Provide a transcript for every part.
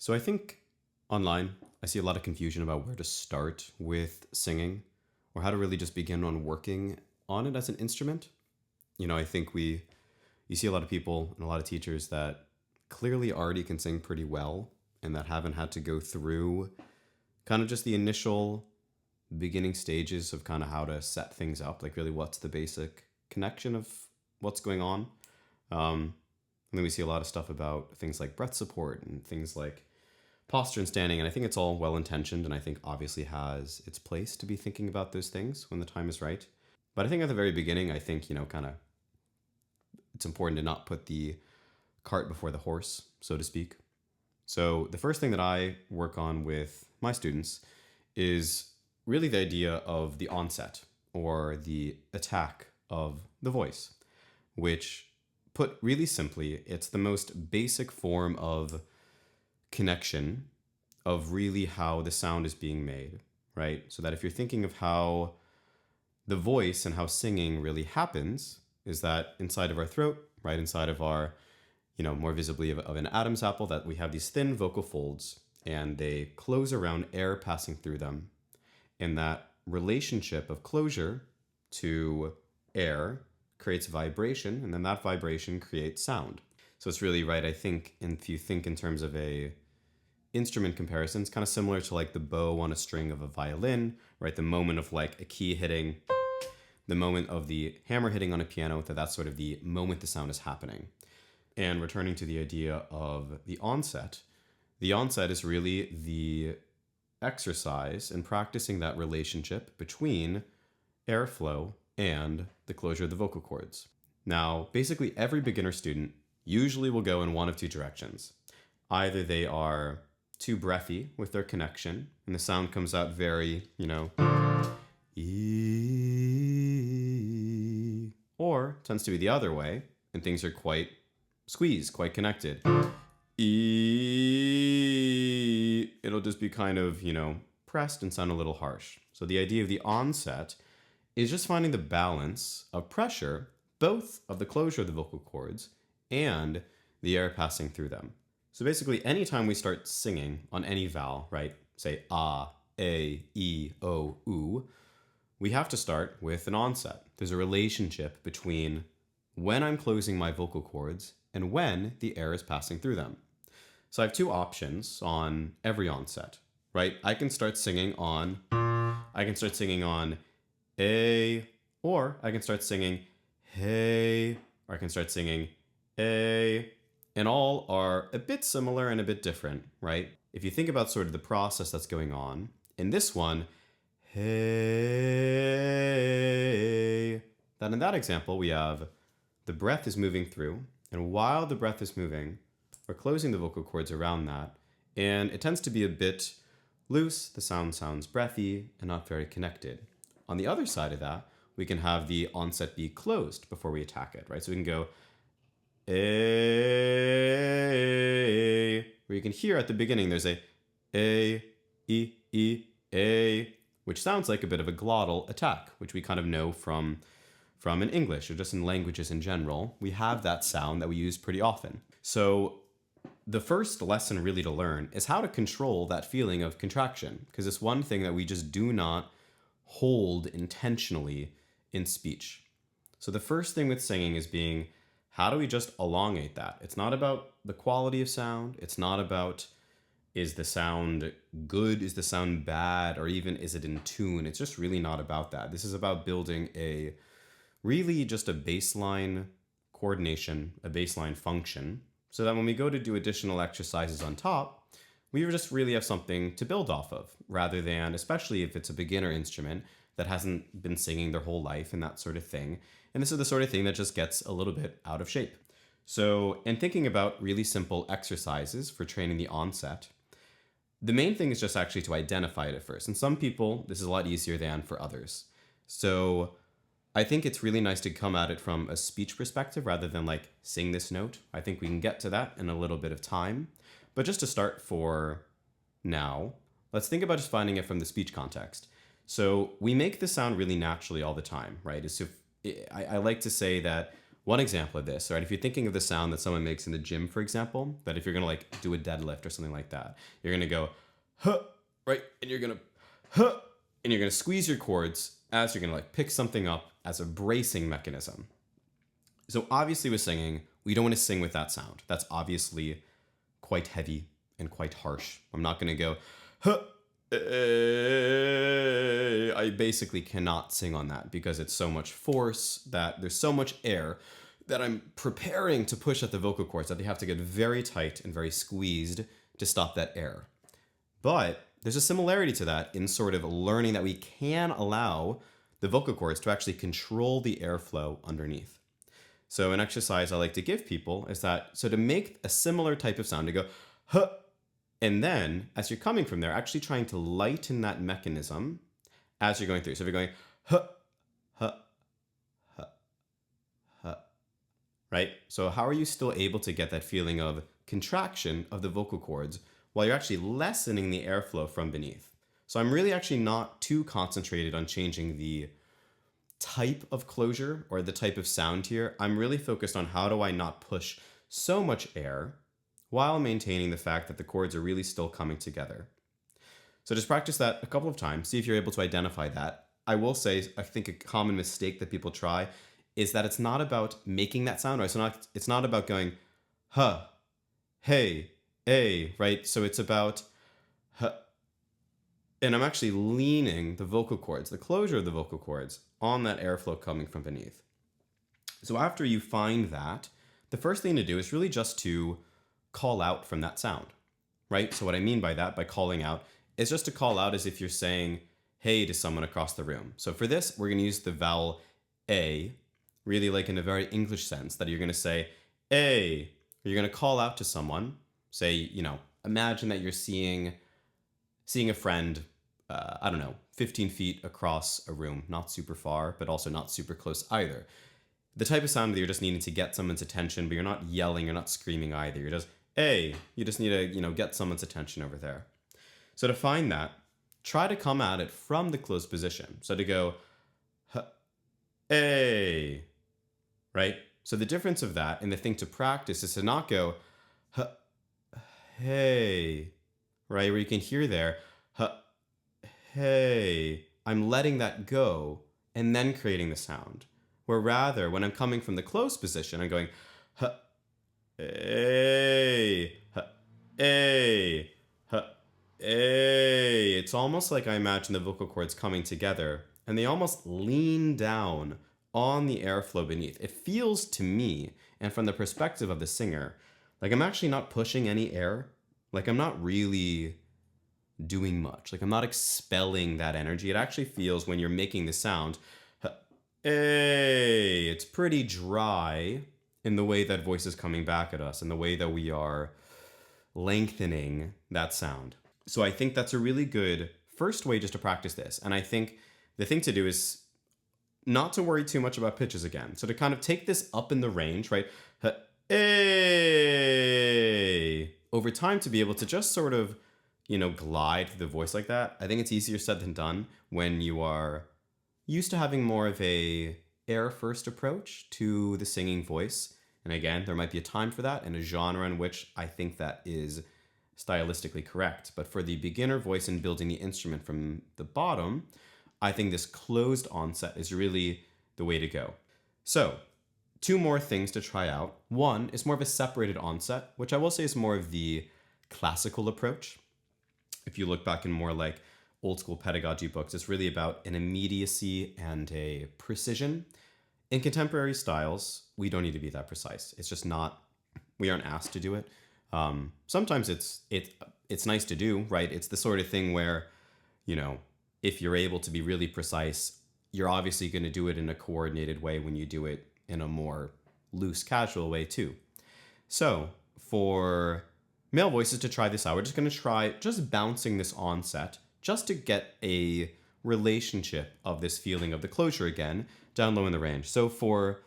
So I think online, I see a lot of confusion about where to start with singing or how to really just begin on working on it as an instrument. I think you see a lot of people and a lot of teachers that clearly already can sing pretty well and that haven't had to go through kind of just the initial beginning stages of kind of how to set things up, like really what's the basic connection of what's going on. And then we see a lot of stuff about things like breath support and things like posture and standing. And I think it's all well intentioned and I think obviously has its place to be thinking about those things when the time is right. But I think at the very beginning, I think, kind of it's important to not put the cart before the horse, so to speak. So the first thing that I work on with my students is really the idea of the onset or the attack of the voice, which put really simply, it's the most basic form of connection of really how the sound is being made, right? So that if you're thinking of how the voice and how singing really happens, is that inside of our throat, right inside of our, more visibly of an Adam's apple, that we have these thin vocal folds and they close around air passing through them. And that relationship of closure to air creates vibration, and then that vibration creates sound. So it's really right, I think, if you think in terms of a instrument comparison, it's kind of similar to like the bow on a string of a violin, right? The moment of like a key hitting, the moment of the hammer hitting on a piano, that's sort of the moment the sound is happening. And returning to the idea of the onset is really the exercise in practicing that relationship between airflow and the closure of the vocal cords. Now, basically every beginner student usually will go in one of two directions. Either they are too breathy with their connection and the sound comes out very, or tends to be the other way and things are quite squeezed, quite connected. It'll just be kind of, pressed and sound a little harsh. So the idea of the onset is just finding the balance of pressure, both of the closure of the vocal cords and the air passing through them. So basically, anytime we start singing on any vowel, right, say ah, a, e, o, u, we have to start with an onset. There's a relationship between when I'm closing my vocal cords and when the air is passing through them. So I have two options on every onset, right? I can start singing on a, or I can start singing hey, or I can start singing a, and all are a bit similar and a bit different, right? If you think about sort of the process that's going on, in this one, hey, then in that example, we have the breath is moving through, and while the breath is moving, we're closing the vocal cords around that, and it tends to be a bit loose, the sound sounds breathy and not very connected. On the other side of that, we can have the onset be closed before we attack it, right? So we can go a, where you can hear at the beginning there's a, which sounds like a bit of a glottal attack, which we kind of know from in English or just in languages in general. We have that sound that we use pretty often. So the first lesson really to learn is how to control that feeling of contraction, because it's one thing that we just do not hold intentionally in speech. So the first thing with singing is being, how do we just elongate that? It's not about the quality of sound. It's not about, is the sound good? Is the sound bad? Or even, is it in tune? It's just really not about that. This is about building really just a baseline coordination, a baseline function, so that when we go to do additional exercises on top, we just really have something to build off of, rather than, especially if it's a beginner instrument that hasn't been singing their whole life and that sort of thing. And this is the sort of thing that just gets a little bit out of shape. So, in thinking about really simple exercises for training the onset, the main thing is just actually to identify it at first. And some people, this is a lot easier than for others. So I think it's really nice to come at it from a speech perspective rather than like sing this note. I think we can get to that in a little bit of time. But just to start for now, let's think about just finding it from the speech context. So we make the sound really naturally all the time, right? I like to say that One example of this, right? If you're thinking of the sound that someone makes in the gym, for example, that if you're gonna like do a deadlift or something like that, you're gonna go, huh, right? And you're gonna, huh, and you're gonna squeeze your cords as you're gonna like pick something up as a bracing mechanism. So obviously with singing, we don't want to sing with that sound. That's obviously quite heavy and quite harsh. I'm not gonna go, huh, I basically cannot sing on that because it's so much force that there's so much air that I'm preparing to push at the vocal cords that they have to get very tight and very squeezed to stop that air. But there's a similarity to that in sort of learning that we can allow the vocal cords to actually control the airflow underneath. So an exercise I like to give people is that, so to make a similar type of sound, to go, huh, and then, as you're coming from there, actually trying to lighten that mechanism as you're going through. So if you're going, huh, huh, huh, huh, right? So how are you still able to get that feeling of contraction of the vocal cords while you're actually lessening the airflow from beneath? So I'm really actually not too concentrated on changing the type of closure or the type of sound here. I'm really focused on how do I not push so much air while maintaining the fact that the chords are really still coming together. So just practice that a couple of times, see if you're able to identify that. I will say, I think a common mistake that people try is that it's not about making that sound, right? So it's not about going, huh, hey, a, right? So it's about, huh, and I'm actually leaning the vocal cords, the closure of the vocal cords, on that airflow coming from beneath. So after you find that, the first thing to do is really just to call out from that sound, right? So what I mean by that, by calling out, is just to call out as if you're saying hey to someone across the room. So for this, we're going to use the vowel A, really like in a very English sense, that you're going to say A. You're going to call out to someone, say, imagine that you're seeing a friend, I don't know, 15 feet across a room, not super far, but also not super close either. The type of sound that you're just needing to get someone's attention, but you're not yelling, you're not screaming either. You're just, hey, you just need to, get someone's attention over there. So to find that, try to come at it from the closed position. So to go, hey, right? So the difference of that and the thing to practice is to not go, hey, right? Where you can hear there, hey, I'm letting that go and then creating the sound. Where rather, when I'm coming from the closed position, I'm going, hey, hey, hey. It's almost like I imagine the vocal cords coming together and they almost lean down on the airflow beneath. It feels to me, and from the perspective of the singer, like I'm actually not pushing any air. Like I'm not really doing much. Like I'm not expelling that energy. It actually feels when you're making the sound, hey, it's pretty dry in the way that voice is coming back at us and the way that we are lengthening that sound. So I think that's a really good first way just to practice this. And I think the thing to do is not to worry too much about pitches again. So to kind of take this up in the range, right? Hey, over time to be able to just sort of, glide through the voice like that. I think it's easier said than done when you are used to having more of a air first approach to the singing voice. And again, there might be a time for that and a genre in which I think that is stylistically correct. But for the beginner voice and building the instrument from the bottom, I think this closed onset is really the way to go. So 2 more things to try out. One is more of a separated onset, which I will say is more of the classical approach. If you look back in more like old school pedagogy books, it's really about an immediacy and a precision. In contemporary styles, we don't need to be that precise. It's just not, we aren't asked to do it. Sometimes it's nice to do, right? It's the sort of thing where, if you're able to be really precise, you're obviously going to do it in a coordinated way when you do it in a more loose, casual way too. So for male voices to try this out, we're just going to try just bouncing this onset just to get a relationship of this feeling of the closure again, down low in the range. So for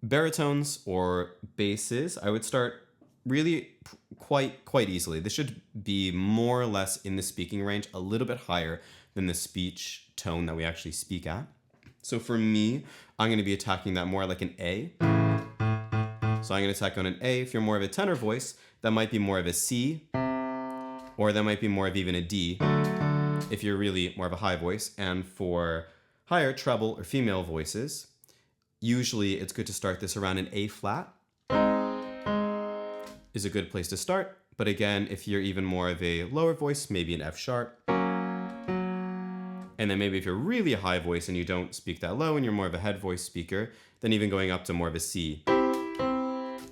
baritones or basses, I would start really quite easily. This should be more or less in the speaking range, a little bit higher than the speech tone that we actually speak at. So for me, I'm going to be attacking that more like an A. So I'm going to tack on an A. If you're more of a tenor voice, that might be more of a C, or that might be more of even a D if you're really more of a high voice. And for higher treble or female voices, usually it's good to start this around an A flat is a good place to start. But again, if you're even more of a lower voice, maybe an F sharp. And then maybe if you're really a high voice and you don't speak that low and you're more of a head voice speaker, then even going up to more of a C.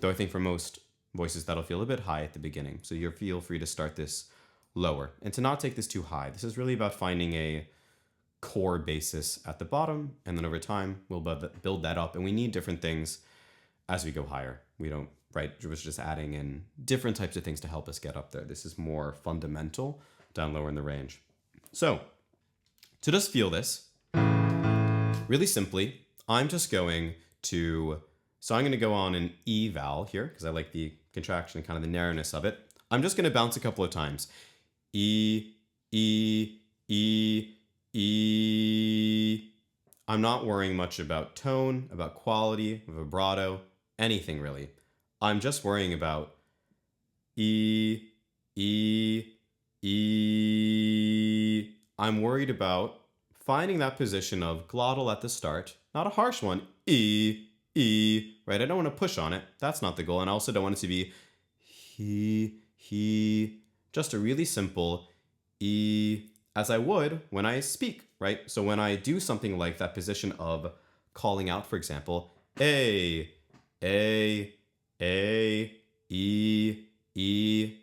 Though I think for most voices that'll feel a bit high at the beginning. So you feel free to start this lower and to not take this too high. This is really about finding a core basis at the bottom, and then over time we'll build that up, and we need different things as we go higher. We don't, right, we're just adding in different types of things to help us get up there. This is more fundamental down lower in the range. So to just feel this, really simply, I'm just going to, so I'm going to go on an E vowel here because I like the contraction and kind of the narrowness of it. I'm just going to bounce a couple of times. E, E, E, E. I'm not worrying much about tone, about quality, vibrato, anything really. I'm just worrying about E, E, E. I'm worried about finding that position of glottal at the start, not a harsh one, E, E, right? I don't want to push on it. That's not the goal. And I also don't want it to be he, just a really simple E, as I would when I speak, right? So when I do something like that position of calling out, for example, A, E, E,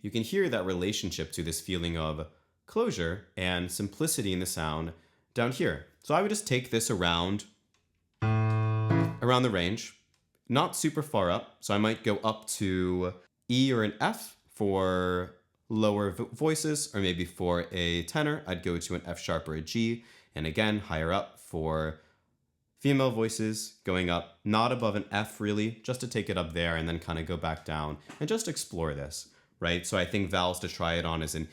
you can hear that relationship to this feeling of closure and simplicity in the sound down here. So I would just take this around the range, not super far up. So I might go up to E or an F for lower voices, or maybe for a tenor, I'd go to an F sharp or a G. And again, higher up for female voices, going up not above an F really, just to take it up there and then kind of go back down and just explore this, right? So I think vowels to try it on is an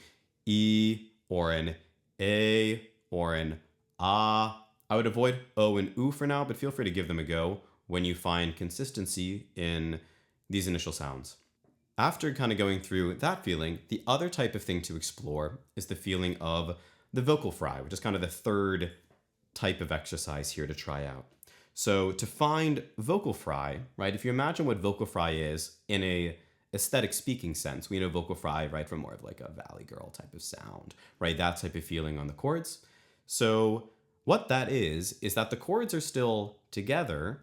E or an A or an Ah. I would avoid O and U for now, but feel free to give them a go when you find consistency in these initial sounds. After kind of going through that feeling, the other type of thing to explore is the feeling of the vocal fry, which is kind of the third type of exercise here to try out. So to find vocal fry, right, if you imagine what vocal fry is in a aesthetic speaking sense, we know vocal fry, right, from more of like a Valley Girl type of sound, right, that type of feeling on the chords. So what that is that the chords are still together,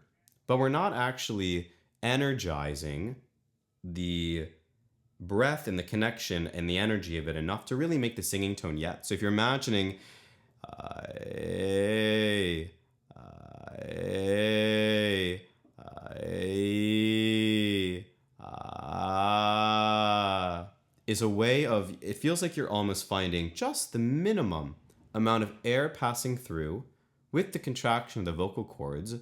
but we're not actually energizing the breath and the connection and the energy of it enough to really make the singing tone yet. So if you're imagining is a way of, it feels like you're almost finding just the minimum amount of air passing through with the contraction of the vocal cords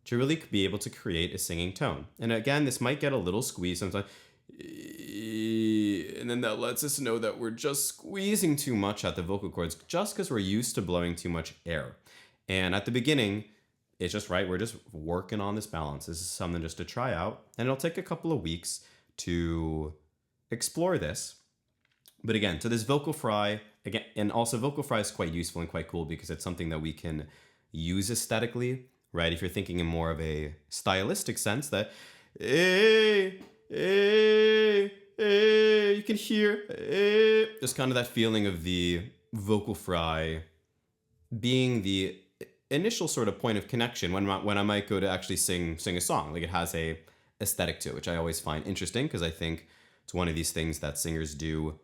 to really be able to create a singing tone. And again, this might get a little squeezed sometimes, and then that lets us know that we're just squeezing too much at the vocal cords just because we're used to blowing too much air. And at the beginning, it's just right, we're just working on this balance. This is something just to try out, and it'll take a couple of weeks to explore this. But again, to this vocal fry, again, and also vocal fry is quite useful and quite cool because it's something that we can use aesthetically, right? If you're thinking in more of a stylistic sense, that you can hear there's kind of that feeling of the vocal fry being the initial sort of point of connection when I might go to actually sing a song. Like it has a aesthetic to it, which I always find interesting because I think it's one of these things that singers do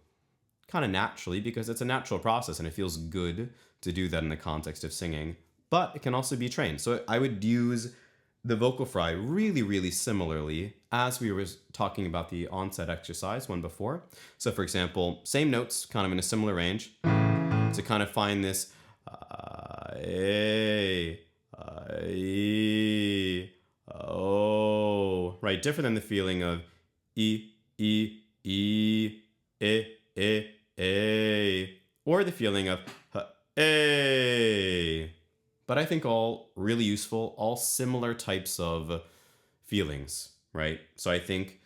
kind of naturally because it's a natural process and it feels good to do that in the context of singing, but it can also be trained. So I would use the vocal fry really, really similarly as we were talking about the onset exercise one before. So for example, same notes, kind of in a similar range, to kind of find this oh, right, different than the feeling of E, or the feeling of A. But I think all really useful, all similar types of feelings, right? So I think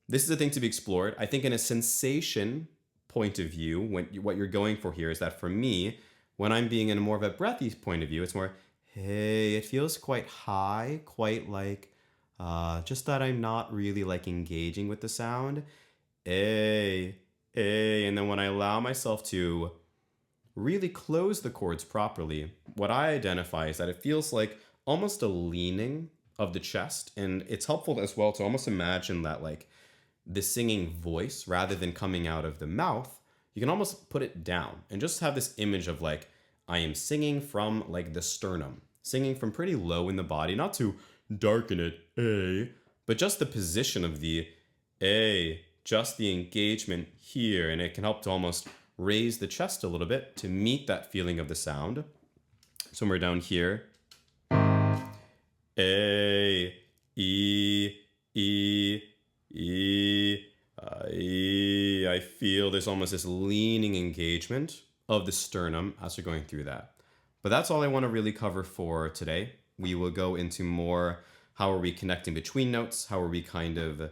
this is a thing to be explored. I think in a sensation point of view, what you're going for here is that for me, when I'm being in a more of a breathy point of view, it's more, hey, it feels quite high, quite like, just that I'm not really like engaging with the sound. Hey, hey. And then when I allow myself to really close the chords properly, what I identify is that it feels like almost a leaning of the chest. And it's helpful as well to almost imagine that like the singing voice, rather than coming out of the mouth, you can almost put it down and just have this image of like, I am singing from like the sternum, singing from pretty low in the body, not to darken it, A, but just the position of the A, just the engagement here. And it can help to almost raise the chest a little bit to meet that feeling of the sound. Somewhere down here, A, E, E, E, I feel there's almost this leaning engagement of the sternum as we're going through that. But that's all I want to really cover for today. We will go into more how are we connecting between notes, how are we kind of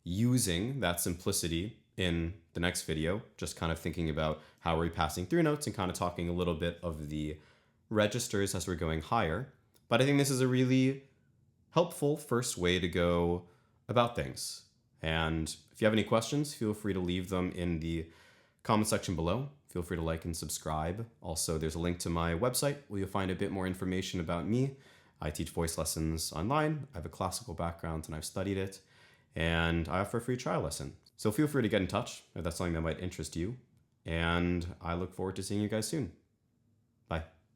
using that simplicity in the next video, just kind of thinking about how are we passing through notes and kind of talking a little bit of the registers as we're going higher. But I think this is a really helpful first way to go about things. And if you have any questions, feel free to leave them in the comment section below. Feel free to like and subscribe. Also, there's a link to my website where you'll find a bit more information about me. I teach voice lessons online. I have a classical background and I've studied it. And I offer a free trial lesson. So feel free to get in touch if that's something that might interest you. And I look forward to seeing you guys soon. Bye.